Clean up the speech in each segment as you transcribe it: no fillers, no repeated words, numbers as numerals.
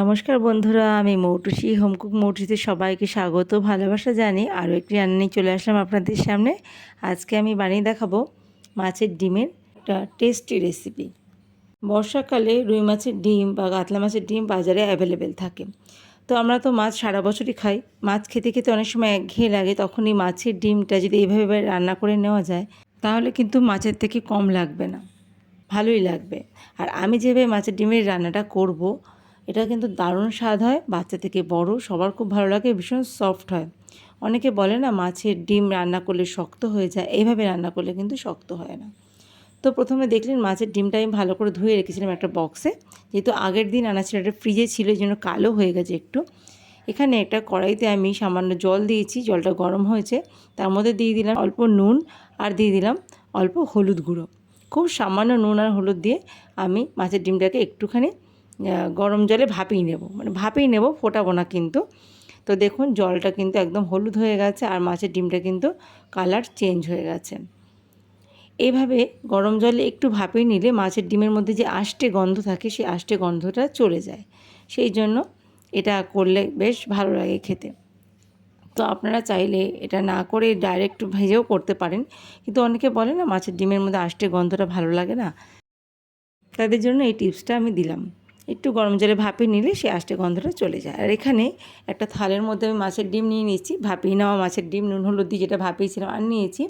নমস্কার বন্ধুরা, আমি মৌটুসি হোমকুক মৌটুসিতে সবাইকে স্বাগত ভালোবাসা জানি। আরও একটি রান্না নিয়ে চলে আসলাম আপনাদের সামনে। আজকে আমি বানিয়ে দেখাবো মাছের ডিমের একটা টেস্টি রেসিপি। বর্ষাকালে রুই মাছের ডিম বা কাতলা মাছের ডিম বাজারে অ্যাভেলেবেল থাকে। তো আমরা তো মাছ সারা বছরই খাই। মাছ খেতে খেতে অনেক সময় একঘেয়ে লাগে, তখন এই মাছের ডিমটা যদি এইভাবে রান্না করে নেওয়া যায় তাহলে কিন্তু মাছের থেকে কম লাগবে না, ভালোই লাগবে। আর আমি যেভাবে মাছের ডিমের রান্নাটা করব, এটা কিন্তু দারুণ স্বাদ হয়, বাচ্চা থেকে বড় সবার খুব ভালো লাগে, ভীষণ সফট হয়। অনেকে বলে না মাছের ডিম রান্না করলে শক্ত হয়ে যায়, এইভাবে রান্না করলে কিন্তু শক্ত হয় না। তো প্রথমে দেখলেন মাছের ডিমটা আমি ভালো করে ধুয়ে রেখেছিলাম একটা বক্সে, যেহেতু আগের দিন আনা ছিল, এটা ফ্রিজে ছিল, এই জন্য কালো হয়ে গেছে একটু। এখানে একটা কড়াইতে আমি সামান্য জল দিয়েছি, জলটা গরম হয়েছে, তার মধ্যে দিয়ে দিলাম অল্প নুন আর দিয়ে দিলাম অল্প হলুদ গুঁড়ো। খুব সামান্য নুন আর হলুদ দিয়ে আমি মাছের ডিমটাকে একটুখানি গরম জলে ভাপিয়ে নেব, মানে ভাপিয়ে নেব, ফোটাবো না কিন্তু। তো দেখুন জলটা কিন্তু একদম হলুদ হয়ে গেছে আর মাছের ডিমটা কিন্তু কালার চেঞ্জ হয়ে গেছে। এইভাবে গরম জলে একটু ভাপিয়ে নিলে মাছের ডিমের মধ্যে যে আষ্টে গন্ধ থাকে সেই আষ্টে গন্ধটা চলে যায়, সেই জন্য এটা করলে বেশ ভালো লাগে খেতে। তো আপনারা চাইলে এটা না করে ডাইরেক্ট ভেজেও করতে পারেন, কিন্তু অনেকে বলে না মাছের ডিমের মধ্যে আষ্টে গন্ধটা ভালো লাগে না, তাদের জন্য এই টিপসটা আমি দিলাম। একটু গরম জলে ভাপিয়ে নিলে সেই আষ্টে গন্ধটা চলে যায়। আর এখানে একটা থালের মধ্যে আমি মাছের ডিম নিয়ে নিয়েছি, ভাপিয়ে নেওয়া মাছের ডিম নুন হলুদ দিয়ে যেটা ভাপিয়েছিলাম, আর নিয়েছি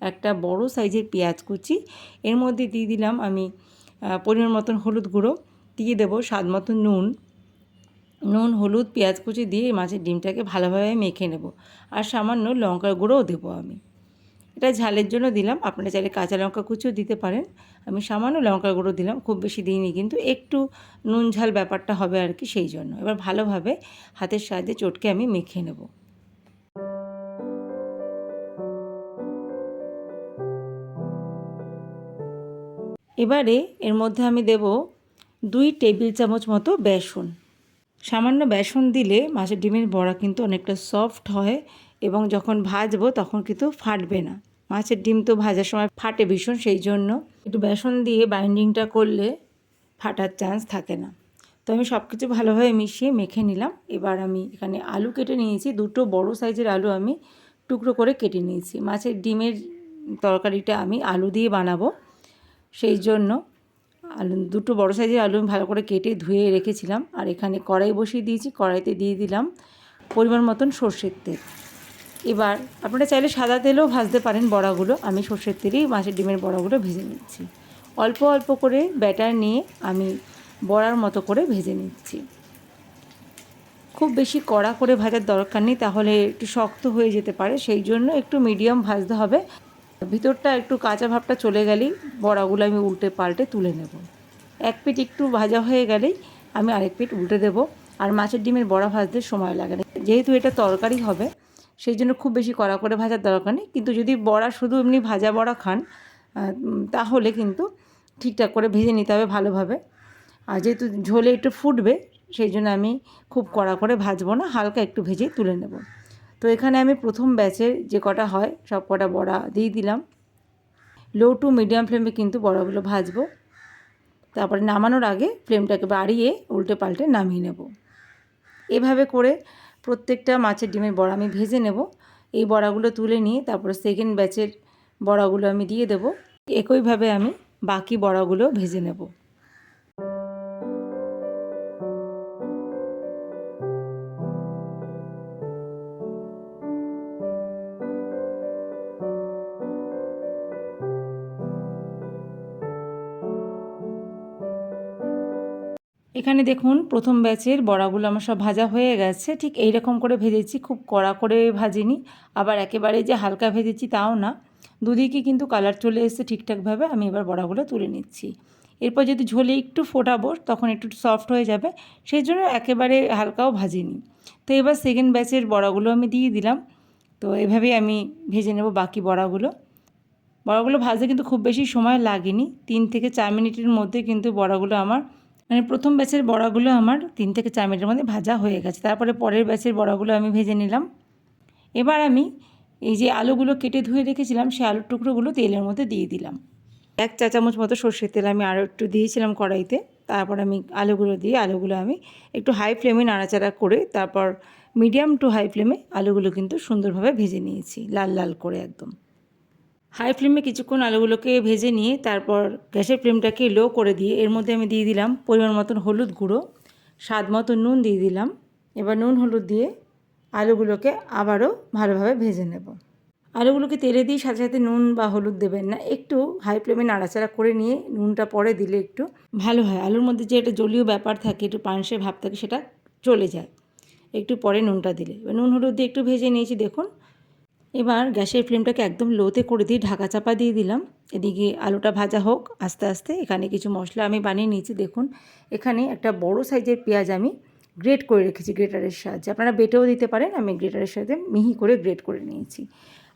একটা বড় সাইজের পেঁয়াজ কুচি। এর মধ্যে দিয়ে দিলাম আমি পরিমাণ মতন হলুদ গুঁড়ো, দিয়ে দেবো স্বাদ মতো নুন, হলুদ পেঁয়াজ কুচি দিয়ে মাছের ডিমটাকে ভালোভাবে মেখে নেব। আর সামান্য লঙ্কার গুঁড়োও দেবো আমি, এটা ঝালের জন্য দিলাম, আপনারা চাইলে কাঁচা লঙ্কা কুচিও দিতে পারেন। আমি সামান্য লঙ্কার গুঁড়ো দিলাম, খুব বেশি দিইনি, কিন্তু একটু নুন ঝাল ব্যাপারটা হবে আর কি, সেই জন্য। এবার ভালোভাবে হাতের সাহায্যে চটকে আমি মেখে নেব। এবারে এর মধ্যে আমি দেব 2 টেবিল চামচ মতো বেসন। সামান্য বেসন দিলে মাছের ডিমের বড়া কিন্তু অনেকটা সফট হয়, এবং যখন ভাজবো তখন কিন্তু ফাটবে না। মাছের ডিম তো ভাজার সময় ফাটে ভীষণ, সেই জন্য একটু বেসন দিয়ে বাইন্ডিংটা করলে ফাটার চান্স থাকে না। তো আমি সব কিছু ভালোভাবে মিশিয়ে মেখে নিলাম। এবার আমি এখানে আলু কেটে নিয়েছি, 2টো বড় সাইজের আলু আমি টুকরো করে কেটে নিয়েছি। মাছের ডিমের তরকারিটা আমি আলু দিয়ে বানাবো, সেই জন্য আলু 2টো বড় সাইজের আলু আমি ভালো করে কেটে ধুয়ে রেখেছিলাম। আর এখানে কড়াই বসিয়ে দিয়েছি, কড়াইতে দিয়ে দিলাম পরিমাণ মতন সর্ষের তেল। এবার আপনারা চাইলে সাদা তেলেও ভাজতে পারেন বড়াগুলো, আমি সর্ষের তেলেই মাছের ডিমের বড়াগুলো ভেজে নিচ্ছি। অল্প অল্প করে ব্যাটার নিয়ে আমি বড়ার মতো করে ভেজে নিচ্ছি। খুব বেশি কড়া করে ভাজার দরকার নেই, তাহলে একটু শক্ত হয়ে যেতে পারে, সেই জন্য একটু মিডিয়াম ভাজতে হবে। ভিতরটা একটু কাঁচা ভাবটা চলে গেলেই বড়াগুলো আমি উল্টে পাল্টে তুলে নেব। এক পিঠ একটু ভাজা হয়ে গেলেই আমি আরেক পিঠ উল্টে দেবো। আর মাছের ডিমের বড়া ভাজতে সময় লাগে না, যেহেতু এটা তরকারি হবে, সেই জন্য খুব বেশি কড়া করে ভাজার দরকার নেই। কিন্তু যদি বড়া শুধু এমনি ভাজা বড়া খান তাহলে কিন্তু ঠিকঠাক করে ভেজে নিতে হবে ভালোভাবে। আর যেহেতু ঝোলে একটু ফুটবে, সেই জন্য আমি খুব কড়া করে ভাজবো না, হালকা একটু ভেজে তুলে নেব। তো এখানে আমি প্রথম ব্যাচের যে কটা হয় সব কটা বড়া দিয়ে দিলাম। লো টু মিডিয়াম ফ্লেমে কিন্তু বড়াগুলো ভাজবো। তারপরে নামানোর আগে ফ্লেমটাকে বাড়িয়ে উল্টে পাল্টে নামিয়ে নেব। এভাবে করে প্রত্যেকটা মাছের ডিমের বড়া আমি ভেজে নেব। এই বড়াগুলো তুলে নিয়ে তারপরে সেকেন্ড ব্যাচের বড়াগুলো আমি দিয়ে দেব। একইভাবে আমি বাকি বড়াগুলো ভেজে নেব। এখানে দেখুন প্রথম ব্যাচের বড়াগুলো আমার সব ভাজা হয়ে গেছে, ঠিক এই রকম করে ভেজেছি, খুব কড়া করে ভাজিনি, আবার একেবারে যে হালকা ভেজেছি তাও না, দুদিকে কিন্তু কালার চলে এসেছে ঠিকঠাকভাবে। আমি এবার বড়াগুলো তুলে নিচ্ছি। এরপর যদি ঝোলে একটু ফোটাবো তখন একটু সফট হয়ে যাবে, সেই জন্য একেবারে হালকাও ভাজিনি। তো এবার সেকেন্ড ব্যাচের বড়াগুলো আমি দিয়ে দিলাম। তো এভাবেই আমি ভেজে নেব বাকি বড়াগুলো। বড়াগুলো ভাজতে কিন্তু খুব বেশি সময় লাগেনি, 3 থেকে 4 মিনিটের মধ্যে কিন্তু বড়াগুলো আমার, মানে প্রথম ব্যাচের বড়াগুলো আমার 3 থেকে 4 মিনিটের মধ্যে ভাজা হয়ে গেছে। তারপরে পরের ব্যাচের বড়াগুলো আমি ভেজে নিলাম। এবার আমি এই যে আলুগুলো কেটে ধুয়ে রেখেছিলাম সেই আলুর টুকরোগুলো তেলের মধ্যে দিয়ে দিলাম। 1 চা চামচ মতো সর্ষের তেল আমি আরও একটু দিয়েছিলাম কড়াইতে। তারপর আমি আলুগুলো দিয়ে আলুগুলো আমি একটু হাই ফ্লেমে নাড়াচাড়া করে তারপর মিডিয়াম টু হাই ফ্লেমে আলুগুলো কিন্তু সুন্দরভাবে ভেজে নিয়েছি, লাল লাল করে একদম। হাই ফ্লেমে কিছুক্ষণ আলুগুলোকে ভেজে নিয়ে তারপর গ্যাসের ফ্লেমটাকে লো করে দিয়ে এর মধ্যে আমি দিয়ে দিলাম পরিমাণ মতন হলুদ গুঁড়ো, স্বাদ মতো নুন দিয়ে দিলাম। এবার নুন হলুদ দিয়ে আলুগুলোকে আবারও ভালোভাবে ভেজে নেব। আলুগুলোকে তেলে দিয়ে সাথে সাথে নুন বা হলুদ দেবেন না, একটু হাই ফ্লেমে নাড়াচাড়া করে নিয়ে নুনটা পরে দিলে একটু ভালো হয়। আলুর মধ্যে যে একটা জলীয় ব্যাপার থাকে, একটু পানসে ভাব থাকে, সেটা চলে যায় একটু পরে নুনটা দিলে। এবার নুন হলুদ দিয়ে একটু ভেজে নিয়েছি দেখুন। এবার গ্যাসের ফ্লেমটাকে একদম লোতে করে দিয়ে ঢাকা চাপা দিয়ে দিলাম। এদিকে আলুটা ভাজা হোক আস্তে আস্তে। এখানে কিছু মশলা আমি বানিয়ে নিয়েছি দেখুন। এখানে একটা বড় সাইজের পেঁয়াজ আমি গ্রেট করে রেখেছি গ্রেটারের সাহায্যে, আপনারা বেটেও দিতে পারেন, আমি গ্রেটারের সাথে মিহি করে গ্রেট করে নিয়েছি।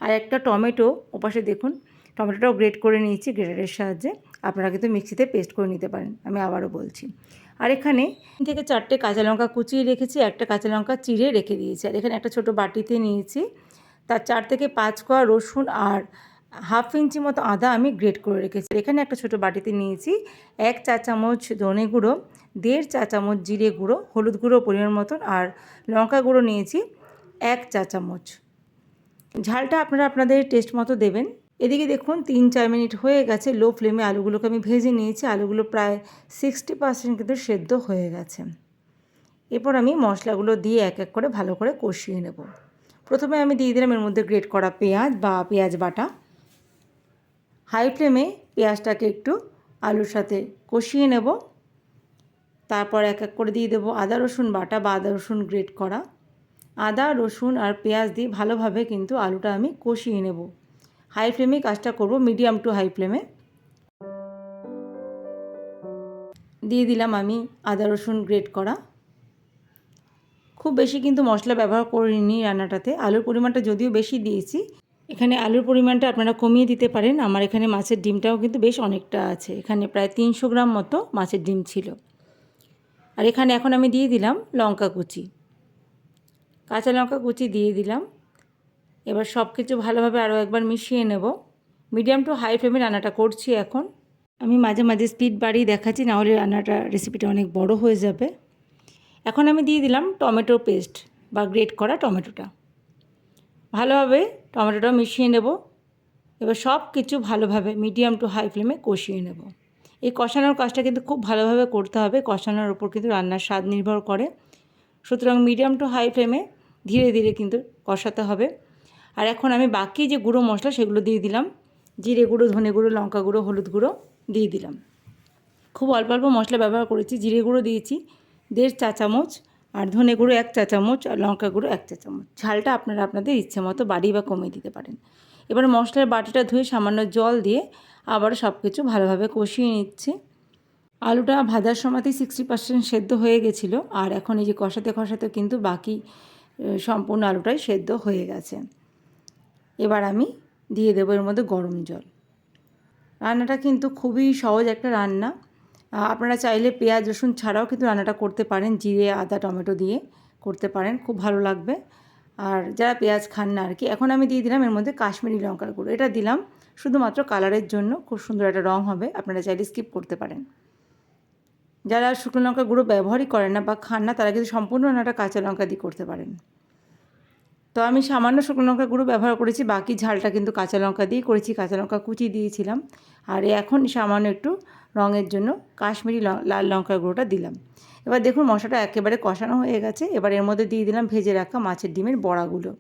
আর একটা টমেটো ওপাশে দেখুন, টমেটোটাও গ্রেট করে নিয়েছি গ্রেটারের সাহায্যে, আপনারা কিন্তু মিক্সিতে পেস্ট করে নিতে পারেন, আমি আবারও বলছি। আর এখানে 3 থেকে 4টে কাঁচা লঙ্কা কুচিয়ে রেখেছি, একটা কাঁচা লঙ্কা চিড়ে রেখে দিয়েছি। আর এখানে একটা ছোটো বাটিতে নিয়েছি তার 4 থেকে 5 কোয়া রসুন আর হাফ ইঞ্চি মতো আদা আমি গ্রেট করে রেখেছি। এখানে একটা ছোটো বাটিতে নিয়েছি 1 চা চামচ ধনে গুঁড়ো, 1.5 চা চামচ জিরে গুঁড়ো, হলুদ গুঁড়ো পরিমাণ মতন, আর লঙ্কা গুঁড়ো নিয়েছি 1 চা চামচ। ঝালটা আপনারা আপনাদের টেস্ট মতো দেবেন। এদিকে দেখুন 3-4 মিনিট হয়ে গেছে, লো ফ্লেমে আলুগুলোকে আমি ভেজে নিয়েছি। আলুগুলো প্রায় 60% কিন্তু সেদ্ধ হয়ে গেছে। এরপর আমি মশলাগুলো দিয়ে এক এক করে ভালো করে কষিয়ে নেব। প্রথমে আমি দিয়ে দিলাম এর মধ্যে গ্রেট করা পেঁয়াজ বা পেঁয়াজ বাটা। হাই ফ্লেমে পেঁয়াজটাকে একটু আলুর সাথে কষিয়ে নেব। তারপর এক এক করে দিয়ে দেবো আদা রসুন বাটা বা আদা রসুন গ্রেট করা। আদা রসুন আর পেঁয়াজ দিয়ে ভালোভাবে কিন্তু আলুটা আমি কষিয়ে নেব। হাই ফ্লেমে কাজটা করব, মিডিয়াম টু হাই ফ্লেমে। দিয়ে দিলাম আমি আদা রসুন গ্রেট করা। খুব বেশি কিন্তু মশলা ব্যবহার করিনি রান্নাটাতে, আলুর পরিমাণটা যদিও বেশি দিয়েছি। এখানে আলুর পরিমাণটা আপনারা কমিয়ে দিতে পারেন। আমার এখানে মাছের ডিমটাও কিন্তু বেশ অনেকটা আছে, এখানে প্রায় 300 গ্রাম মতো মাছের ডিম ছিল। আর এখানে এখন আমি দিয়ে দিলাম লঙ্কা কুচি, কাঁচা লঙ্কা কুচি দিয়ে দিলাম। এবার সব কিছু ভালোভাবে আরও একবার মিশিয়ে নেব। মিডিয়াম টু হাই ফ্লেমে রান্নাটা করছি এখন। আমি মাঝে মাঝে স্পিড বাড়িয়ে দেখাচ্ছি, নাহলে রান্নাটা রেসিপিটা অনেক বড় হয়ে যাবে। এখন আমি দিয়ে দিলাম টমেটো পেস্ট বা গ্রেট করা টমেটোটা। ভালোভাবে টমেটোটা মিশিয়ে নেব। এবার সব কিছু ভালোভাবে মিডিয়াম টু হাই ফ্লেমে কষিয়ে নেব। এই কষানোর কাজটা কিন্তু খুব ভালোভাবে করতে হবে, কষানোর ওপর কিন্তু রান্নার স্বাদ নির্ভর করে। সুতরাং মিডিয়াম টু হাই ফ্লেমে ধীরে ধীরে কিন্তু কষাতে হবে। আর এখন আমি বাকি যে গুঁড়ো মশলা সেগুলো দিয়ে দিলাম। জিরে গুঁড়ো, ধনে গুঁড়ো, লঙ্কা গুঁড়ো, হলুদ গুঁড়ো দিয়ে দিলাম। খুব অল্প অল্প মশলা ব্যবহার করেছি। জিরে গুঁড়ো দিয়েছি 1.5 চা চামচ, আর ধনে গুঁড়ো 1 চা চামচ, আর লঙ্কা গুঁড়ো 1 চা চামচ। ঝালটা আপনারা আপনাদের ইচ্ছে মতো বাড়িয়ে বা কমিয়ে দিতে পারেন। এবার মশলার বাটিটা ধুয়ে সামান্য জল দিয়ে আবার সব কিছু ভালোভাবে কষিয়ে নিচ্ছি। আলুটা ভাজার সময়তেই 60% সেদ্ধ হয়ে গেছিলো, আর এখন এই যে কষাতে কষাতে কিন্তু বাকি সম্পূর্ণ আলুটাই সেদ্ধ হয়ে গেছে। এবার আমি দিয়ে দেবো এর মধ্যে গরম জল। রান্নাটা কিন্তু খুবই সহজ একটা রান্না। আপনারা চাইলে পেঁয়াজ রসুন ছাড়াও কিন্তু রান্নাটা করতে পারেন, জিরে আদা টমেটো দিয়ে করতে পারেন, খুব ভালো লাগবে। আর যারা পেঁয়াজ খান না আর কি। এখন আমি দিয়ে দিলাম এর মধ্যে কাশ্মীরি লঙ্কার গুঁড়ো। এটা দিলাম শুধুমাত্র কালারের জন্য, খুব সুন্দর একটা রঙ হবে, আপনারা চাইলে স্কিপ করতে পারেন। যারা শুকনো লঙ্কা গুঁড়ো ব্যবহারই করেন না বা খান না, তারা কিন্তু সম্পূর্ণ রান্নাটা কাঁচা লঙ্কা দিয়ে করতে পারেন। তো আমি সামান্য শুকনো লঙ্কা গুঁড়ো ব্যবহার করেছি, বাকি ঝালটা কিন্তু কাঁচা লঙ্কা দিয়েই করেছি, কাঁচা লঙ্কা কুচি দিয়েছিলাম। আর এখন সামান্য একটু রঙের জন্য কাশ্মীরি লাল লঙ্কার গুঁড়োটা দিলাম। এবার দেখুন মশলাটা একেবারে কষানো হয়ে গেছে। এবার এর মধ্যে দিয়ে দিলাম ভেজে রাখা মাছের ডিমের বড়াগুলো।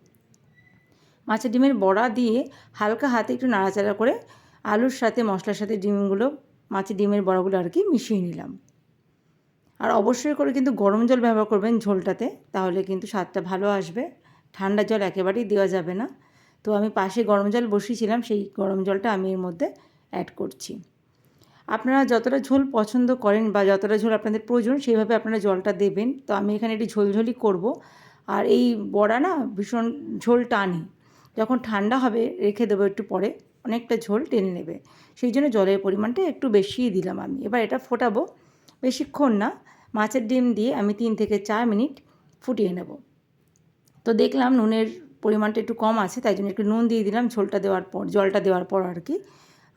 মাছের ডিমের বড়া দিয়ে হালকা হাতে একটু নাড়াচাড়া করে আলুর সাথে মশলার সাথে ডিমগুলো, মাছের ডিমের বড়াগুলো আর কি মিশিয়ে নিলাম। আর অবশ্যই করে কিন্তু গরম জল ব্যবহার করবেন ঝোলটাতে, তাহলে কিন্তু স্বাদটা ভালো আসবে। ঠান্ডা জল একেবারেই দেওয়া যাবে না। তো আমি পাশে গরম জল বসিয়েছিলাম, সেই গরম জলটা আমি এর মধ্যে অ্যাড করছি। আপনারা যতটা ঝোল পছন্দ করেন বা যতটা ঝোল আপনাদের প্রয়োজন সেইভাবে আপনারা জলটা দেবেন। তো আমি এখানে একটু ঝোলঝোলই করব। আর এই বড়া না ভীষণ ঝোল টানে, যখন ঠান্ডা হবে রেখে দেবো একটু পরে, অনেকটা ঝোল টেনে নেবে, সেই জন্য জলের পরিমাণটা একটু বেশিই দিলাম আমি। এবার এটা ফোটাবো, বেশিক্ষণ না। মাছের ডিম দিয়ে আমি 3 থেকে 4 মিনিট ফুটিয়ে নেব। তো দেখলাম নুনের পরিমাণটা একটু কম আছে, তাই জন্য একটু নুন দিয়ে দিলাম ঝোলটা দেওয়ার পর, জলটা দেওয়ার পর আর কি।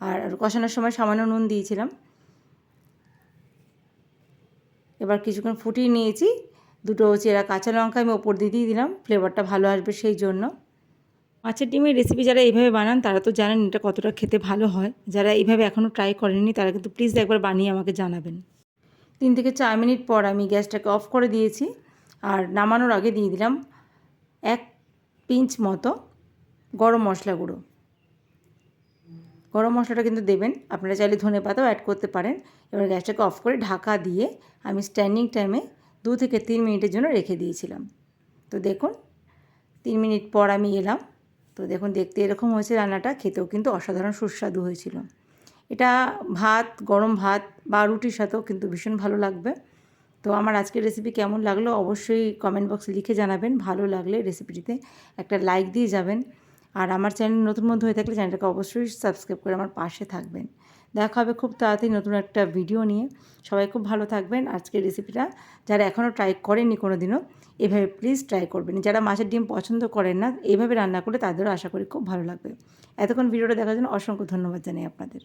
আর কষানোর সময় সামান্য নুন দিয়েছিলাম। এবার কিছুক্ষণ ফুটিয়ে নিয়েছি। দুটো চেরা কাঁচা লঙ্কা আমি ওপর দিয়ে দিলাম, ফ্লেভারটা ভালো আসবে সেই জন্য। মাছের ডিমের রেসিপি যারা এইভাবে বানান তারা তো জানেন এটা কতটা খেতে ভালো হয়। যারা এইভাবে এখনও ট্রাই করেননি তারা কিন্তু প্লিজ একবার বানিয়ে আমাকে জানাবেন। 3 থেকে 4 মিনিট পর আমি গ্যাসটাকে অফ করে দিয়েছি। আর নামানোর আগে দিয়ে দিলাম 1 পিঞ্চ মতো গরম মশলা গুঁড়ো। গরম মশলাটা কিন্তু দেবেন, আপনারা চাইলে ধনেপাতাও অ্যাড করতে পারেন। এবার গ্যাসটাকে অফ করে ঢাকা দিয়ে আমি স্ট্যান্ডিং টাইমে 2 থেকে 3 মিনিটের জন্য রেখে দিয়েছিলাম। তো দেখুন 3 মিনিট পর আমি এলাম। তো দেখুন দেখতে এরকম হয়েছে রান্নাটা, খেতেও কিন্তু অসাধারণ সুস্বাদু হয়েছিল। এটা ভাত, গরম ভাত বা রুটির সাথেও কিন্তু ভীষণ ভালো লাগবে। তো আমার আজকের রেসিপি কেমন লাগলো অবশ্যই কমেন্ট বক্সে লিখে জানাবেন। ভালো লাগলে রেসিপিটিতে একটা লাইক দিয়ে যাবেন। আর আমার চ্যানেল নতুন বন্ধু হয়ে থাকলে চ্যানেলটাকে অবশ্যই সাবস্ক্রাইব করে আমার পাশে থাকবেন। দেখা হবে খুব তাড়াতাড়ি নতুন একটা ভিডিও নিয়ে। সবাই খুব ভালো থাকবেন। আজকের রেসিপিটা যারা এখনও ট্রাই করেননি কোনো দিনও, এভাবে প্লিজ ট্রাই করবেন। যারা মাছের ডিম পছন্দ করেন না, এইভাবে রান্না করলে তাদেরও আশা করি খুব ভালো লাগবে। এতক্ষণ ভিডিওটা দেখার জন্য অসংখ্য ধন্যবাদ জানাই আপনাদের।